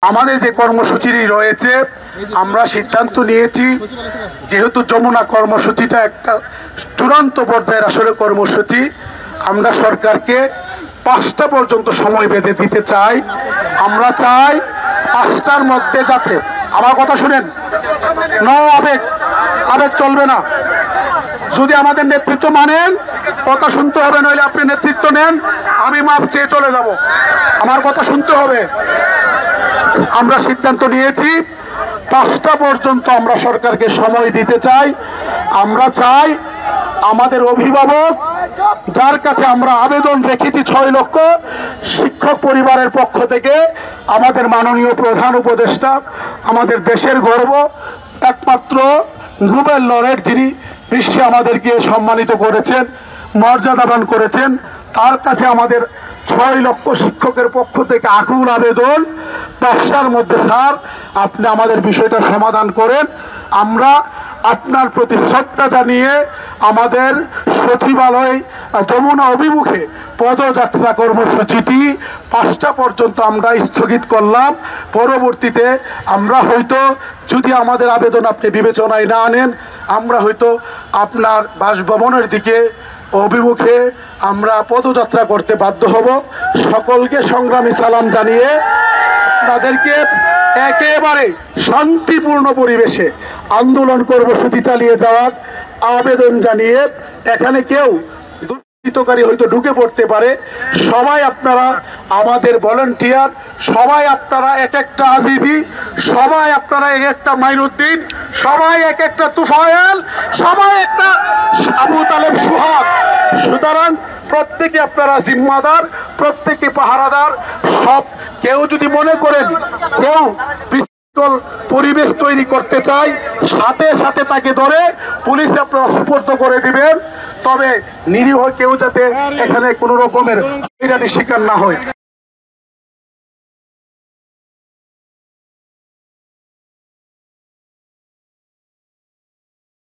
আমাদের যে কর্মসূচি রয়েছে আমরা সিদ্ধান্ত নিয়েছি, যেহেতু যমুনা কর্মসূচিটা একটা চূড়ান্ত পর্যায়ের আসলে কর্মসূচি, আমরা সরকারকে 5টা পর্যন্ত সময় বেঁধে দিতে চাই। আমরা চাই 5টার মধ্যে যাতে, আমার কথা শুনেন, আবেগ চলবে না। যদি আমাদের নেতৃত্ব মানেন কথা শুনতে হবে, নইলে আপনি নেতৃত্ব নেন, আমি মাপ চেয়ে চলে যাব। আমার কথা শুনতে হবে। আমরা সিদ্ধান্ত নিয়েছি 5টা পর্যন্ত আমরা সরকারকে সময় দিতে চাই। আমরা চাই আমাদের অভিভাবক, যার কাছে আমরা আবেদন রেখেছি 6 লক্ষ শিক্ষক পরিবারের পক্ষ থেকে, আমাদের মাননীয় প্রধান উপদেষ্টা, আমাদের দেশের গর্ব, একমাত্র নোবেল লরেট যিনি বিশ্বে আমাদেরকে সম্মানিত করেছেন, মর্যাদাবান করেছেন, তার কাছে আমাদের 6 লক্ষ শিক্ষকের পক্ষ থেকে আকুল আবেদন, 5টার মধ্যে স্যার আপনি আমাদের বিষয়টা সমাধান করেন। আমরা আপনার প্রতি শ্রদ্ধা জানিয়ে আমাদের সচিবালয় যমুনা অভিমুখে পদযাত্রা কর্মসূচিটি 5টা পর্যন্ত আমরা স্থগিত করলাম। পরবর্তীতে আমরা হয়তো, যদি আমাদের আবেদন আপনি বিবেচনায় না আনেন, আমরা হয়তো আপনার বাসভবনের দিকে অভিমুখে আমরা পদযাত্রা করতে বাধ্য হব। সকলকে সংগ্রামী সালাম জানিয়ে আপনাদেরকে একেবারে শান্তিপূর্ণ পরিবেশে আন্দোলন কর্মসূচি চালিয়ে যাওয়ার আবেদন জানিয়ে, এখানে কেউ দুষ্কৃতকারী হয়তো ঢুকে পড়তে পারে, সবাই আপনারা আমাদের ভলান্টিয়ার, সবাই আপনারা এক একটা আজিজি, সবাই আপনারা এক একটা মাইনুদ্দিন, সবাই এক একটা তুফায়েল, সবাই একটা আবু তালেব সুহাগ। সুতরাং প্রত্যেকে আপনারা জিম্মাদার, প্রত্যেকে পাহারাদার। সব কেউ যদি মনে করেন কেউ বিশৃঙ্খল পরিবেশ তৈরি করতে চায়, সাথে সাথে তাকে ধরে পুলিশে আপনারা সুপর্দ করে দিবেন। তবে নিরীহ কেউ যাতে এখানে কোনো রকমের হয়রানির শিকার না হয়।